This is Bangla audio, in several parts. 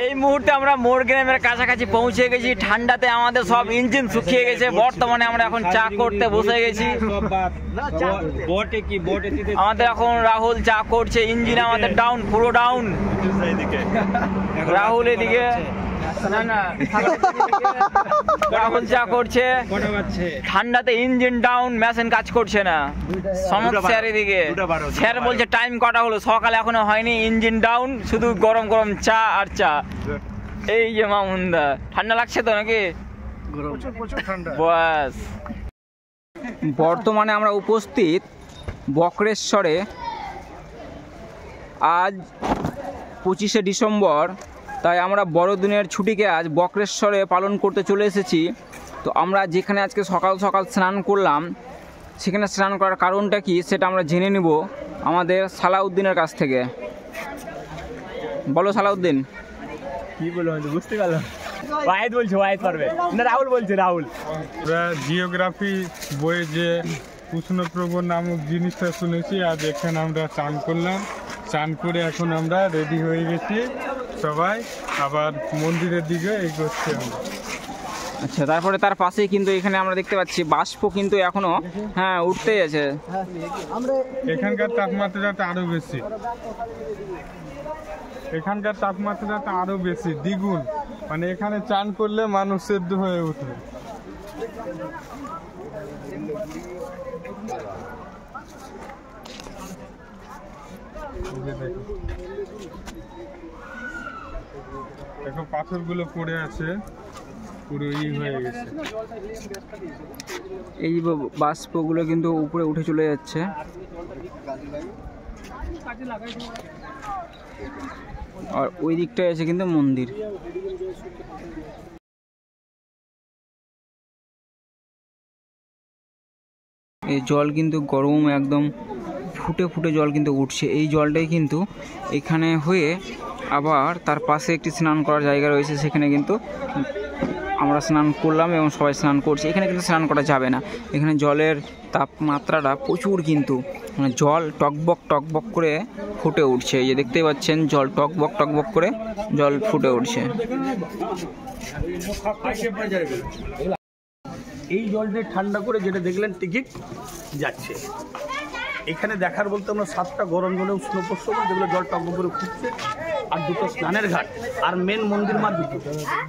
এই মুহূর্তে আমরা মোর গ্রামের কাছাকাছি পৌঁছে গেছি। ঠান্ডাতে আমাদের সব ইঞ্জিন শুকিয়ে গেছে। বর্তমানে আমরা এখন চা করতে বসে গেছি। আমাদের এখন রাহুল চা করছে। ইঞ্জিন আমাদের ডাউন, পুরো ডাউন। রাহুল এদিকে, না না রাহুল চা করছে। ঠান্ডাতে ইঞ্জিন ডাউন, মেশিন কাজ করছে না, সমস্যা। এদিকে স্যার বলছে টাইম কটা হলো, সকালে এখনো হয়নি, ইঞ্জিন ডাউন, শুধু গরম গরম চা আর চা। এই যে মামুনদা, ঠান্ডা লাগছে তো নাকি? বাস। বর্তমানে আমরা উপস্থিত বক্রেশ্বরে। আজ 25শে ডিসেম্বর, তাই আমরা বড়দিনের ছুটিকে আজ বক্রেশ্বরে পালন করতে চলে এসেছি। তো আমরা যেখানে আজকে সকাল সকাল স্নান করলাম, সেখানে স্নান করার কারণটা কি সেটা আমরা জেনে নিব আমাদের সালাউদ্দিনের কাছ থেকে। বলো সালাউদ্দিন। কি বলবো বুঝতে পারলাম। ওয়াহিদ বলছে, ওয়াহিদ পারবে না, রাহুল বলছে। রাহুল, জিওগ্রাফি বইয়ে যে উষ্ণপ্রবণ নামক জিনিসটা শুনেছি, আজ এখানে আমরা চান করলাম। চান করে এখন আমরা রেডি হয়ে গেছি সবাই, আবার মন্দিরের দিকে এগোচ্ছি আমরা। আচ্ছা, তারপরে তার পাশেই কিন্তু এখানে আমরা দেখতে পাচ্ছি বাষ্প কিন্তু এখনো উঠতেই আছে। এখানকার তাপমাত্রাটা আরো বেশি, এখানকার তাপমাত্রাটা আরো বেশি, দ্বিগুণ। মানে এখানে চান করলে মানুষ সেদ্ধ হয়ে উঠবে। দেখো পাথরগুলো পড়ে আছে, পুরো হয়ে গেছে। এই বাষ্পগুলো কিন্তু উপরে উঠে চলে যাচ্ছে। আর ওই দিকটায় আছে কিন্তু মন্দির। এই জল কিন্তু গরম, একদম ফুটে ফুটে জল কিন্তু উঠছে। এই জলটাই কিন্তু এখানে হয়ে আবার তার পাশে একটি স্নান করার জায়গা রয়েছে, সেখানে কিন্তু আমরা স্নান করলাম এবং সবাই স্নান করছে। এখানে কিন্তু স্নান করা যাবে না, এখানে জলের তাপমাত্রাটা প্রচুর, কিন্তু মানে জল টকবক টকবক করে ফুটে উঠছে। এই যে দেখতেই পাচ্ছেন, জল টকবক টকবক করে জল ফুটে উঠছে। এই জলটা ঠান্ডা করে যেটা দেখলেন টিকিট যাচ্ছে। এখানে দেখার বলতে আমরা 7টা গরম জলে উষ্ণ প্রস্রবণ, যেগুলো জল টক করে ফুটছে, আর 2টো স্নানের ঘাট, আর মেন মন্দির মা দুটো।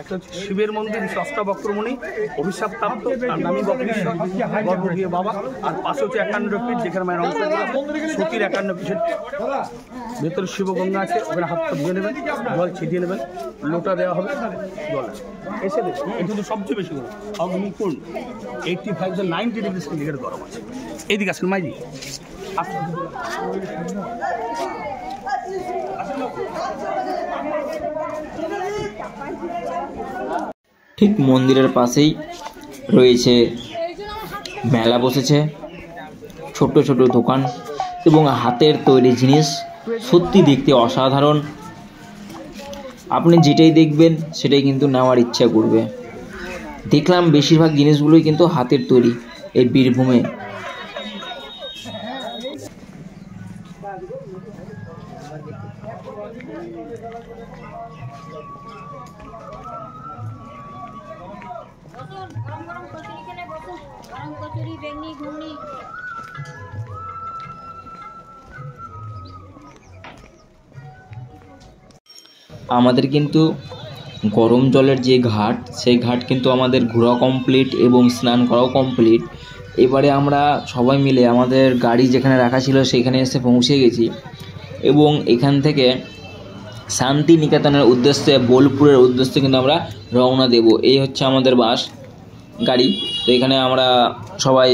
একটা হচ্ছে শিবের মন্দির, অষ্টাবক্রমণি, অভিশাপ প্রাপ্ত, তার নামই বক্রেশ্বর, গর্ভগৃহ বাবা। আর পাশে হচ্ছে 51 পীঠ, যেখানে মায়ের অংশ সতীর 51 পীঠের ভেতরে শিবগঙ্গা আছে। ওখানে হাত ধুয়ে নেবেন, জল ছিটিয়ে নেবেন, লোটা দেওয়া হবে, জল এসে দেখুন। এটা তো সবচেয়ে বেশি গরম, অগ্নিকুণ্ড 85 to 90 ডিগ্রি সেন্টিগ্রেড গরম আছে। এইদিকে আসেন মাইজি। ঠিক মন্দিরের পাশেই রয়েছে মেলা বসেছে, ছোট ছোট দোকান এবং হাতের তৈরি জিনিস, সত্যি দেখতে অসাধারণ। আপনি যেটাই দেখবেন সেটাই কিন্তু নেওয়ার ইচ্ছা করবে। দেখলাম বেশিরভাগ জিনিসগুলোই কিন্তু হাতের তৈরি এই বীরভূমে। আমাদের কিন্তু গরম জলের যে ঘাট, সেই ঘাট কিন্তু আমাদের ঘোরা কমপ্লিট এবং স্নান করাও কমপ্লিট। এবারে আমরা সবাই মিলে আমাদের গাড়ি যেখানে রাখা ছিল সেখানে এসে পৌঁছে গেছি এবং এখান থেকে শান্তিনিকেতনের উদ্দেশ্যে, বোলপুরের উদ্দেশ্যে কিন্তু আমরা রওনা দেব। এই হচ্ছে আমাদের বাস গাড়ি। তো এখানে আমরা সবাই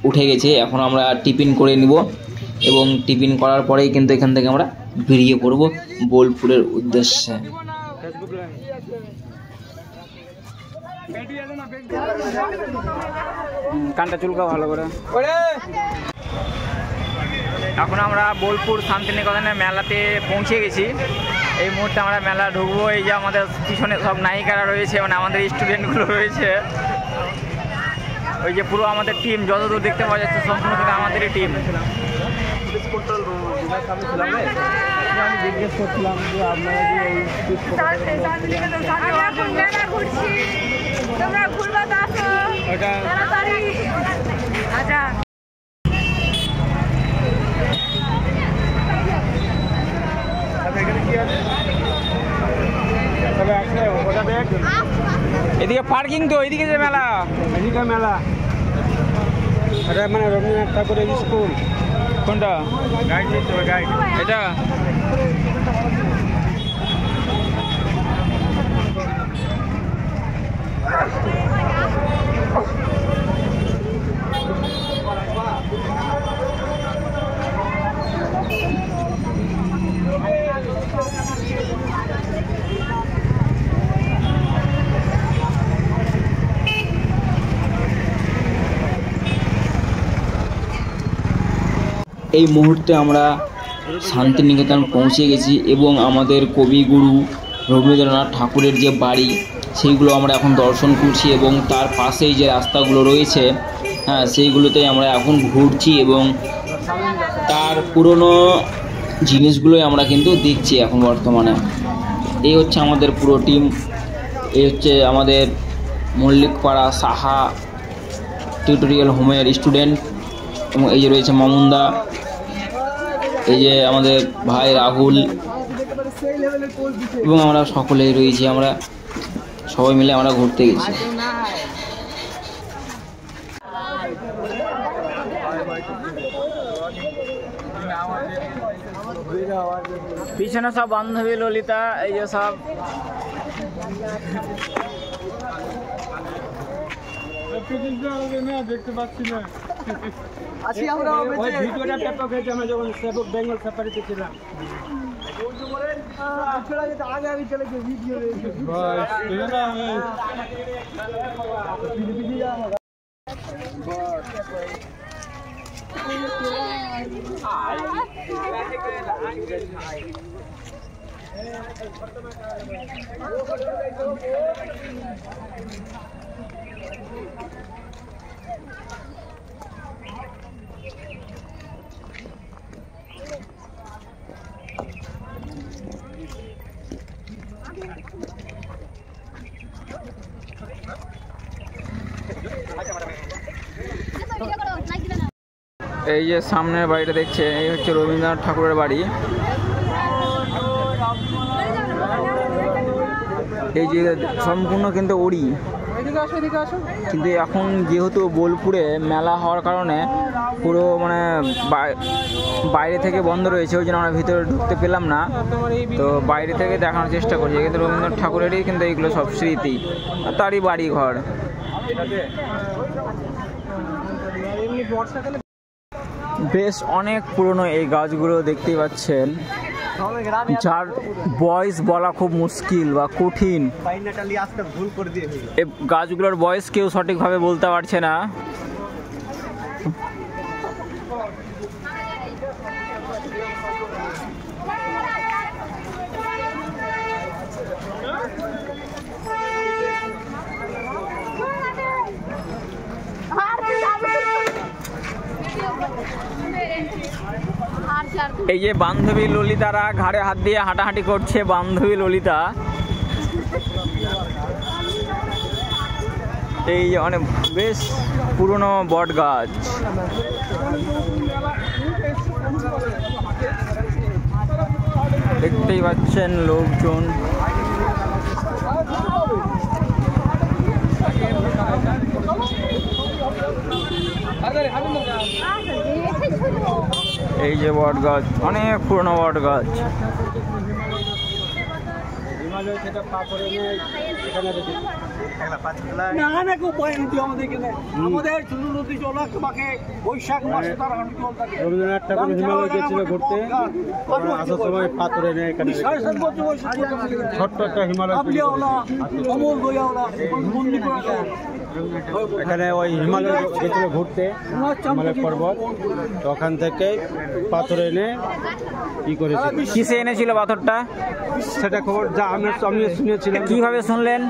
উঠে গেছি, এখন আমরা টিফিন করে নিব এবং টিফিন করার পরেই কিন্তু এখান থেকে আমরা বেরিয়ে পড়ব বোলপুরের উদ্দেশ্যে। কানটা চুলকাও ভালো করে। এখন আমরা বোলপুর শান্তিনিকেতনের মেলাতে পৌঁছে গেছি। এই মুহূর্তে আমরা মেলা ঢুকবো। এই যে আমাদের পিছনে সব নায়িকারা রয়েছে, মানে আমাদের স্টুডেন্টগুলো রয়েছে। ওই যে পুরো আমাদের টিম, যতদূর দেখতে পাওয়া যাচ্ছে সম্পূর্ণ আমাদেরই টিম। আমি জিজ্ঞেস করছিলাম যে আপনারা যে এই আমি এখন মেলা ঘুরছি, তোমরা ঘুরবা তো আসো তাড়াতাড়ি। আচ্ছা এখানে কি আছে তবে আসলে ওটা দেখ এদিকে পার্কিং তো, এইদিকে যে মেলা, এদিকে মেলা। এটা মানে রবীন্দ্রনাথ ঠাকুরের স্কুল। কোনটা? গাইড নিতে হবে, গাইড। এটা এই মুহূর্তে আমরা শান্তিনিকেতন পৌঁছে গেছি এবং আমাদের কবিগুরু রবীন্দ্রনাথ ঠাকুরের যে বাড়ি সেইগুলো আমরা এখন দর্শন করছি এবং তার পাশেই যে রাস্তাগুলো রয়েছে হ্যাঁ সেইগুলোতেই আমরা এখন ঘুরছি এবং তার পুরনো জিনিসগুলোই আমরা কিন্তু দেখছি এখন বর্তমানে। এই হচ্ছে আমাদের পুরো টিম, এই হচ্ছে আমাদের মল্লিকপাড়া সাহা টিউটোরিয়াল হোমের স্টুডেন্ট এবং এই যে রয়েছে মামুনদা, এই যে আমাদের ভাই রাহুল এবং আমরা সকলেই রয়েছি, আমরা সবাই মিলে আমরা ঘুরতে গেছি। পিছনে সব বান্ধবী ললিতা, এই যে সব দেখতে পাচ্ছি না। আছি আমরা ওই ভিডিওটা টেপক হয়েছে আমরা যখন সেবক বেঙ্গল সাফারিতে ছিলাম। আগে আগে চলে গিয়ে ভিডিও এই যে সামনের বাড়িটা দেখছে, এই হচ্ছে রবীন্দ্রনাথ ঠাকুরের বাড়ি। এই যে সম্পূর্ণ কিন্তু ওড়ি, কিন্তু এখন যেহেতু বোলপুরে মেলা হওয়ার কারণে পুরো মানে বাইরে থেকে বন্ধ রয়েছে, ওই জন্য আমরা ভিতরে ঢুকতে পেলাম না, তো বাইরে থেকে দেখানোর চেষ্টা করছি। কিন্তু রবীন্দ্রনাথ ঠাকুরেরই কিন্তু এইগুলো সব স্মৃতি, তারই বাড়ি ঘর। বেশ অনেক পুরনো এই গাছগুলো দেখতেই পাচ্ছেন, যার বয়স বলা খুব মুশকিল বা কঠিন। এই গাছগুলোর বয়স কেউ সঠিকভাবে বলতে পারছে না। এই যে বান্ধবী ললিতারা ঘাড়ে হাত দিয়ে হাঁটাহাঁটি করছে, বান্ধবী ললিতা। এই অনেক বেশ পুরনো বট গাছ, দেখতেই পাচ্ছেন লোকজন। এই যে বট গাছ, অনেক পুরনো বট গাছ। রবীন্দ্রনাথ ঠাকুর হিমালয় গেছিল ঘুরতে, আসার সময় পাথরে নেই এখানে ছোট্ট একটা হিমালয়। এখানে ওই হিমালয় গেছিল ঘুরতে, হিমালয় পর্বত, তো ওখান থেকে পাথর এনে কি করেছে। কিসে এনেছিল পাথরটা সেটা খবর যা আমি শুনেছিলাম। কিভাবে শুনলেন?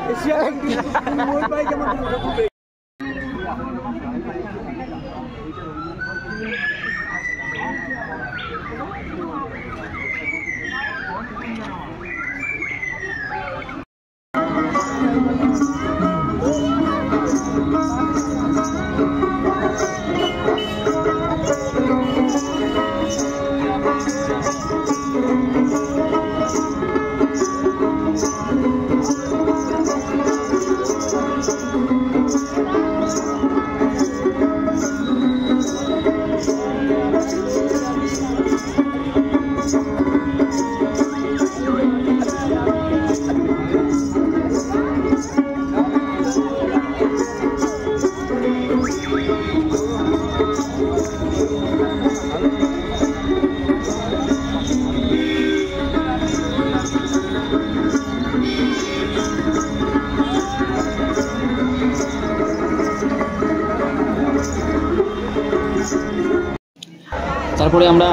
তারপরে আমরা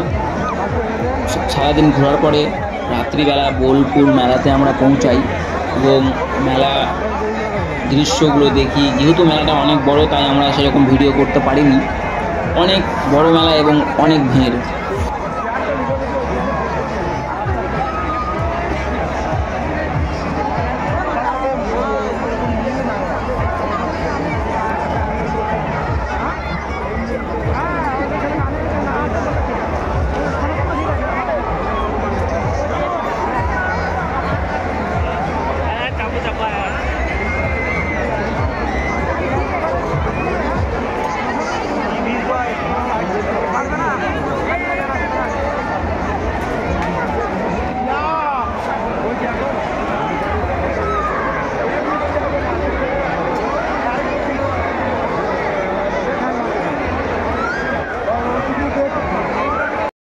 সারাদিন ঘোরার পরে রাত্রিবেলা বোলপুর মেলাতে আমরা পৌঁছাই এবং মেলা দৃশ্যগুলো দেখি। যেহেতু মেলাটা অনেক বড়, তাই আমরা সেরকম ভিডিও করতে পারিনি। অনেক বড় মেলা এবং অনেক ভিড়।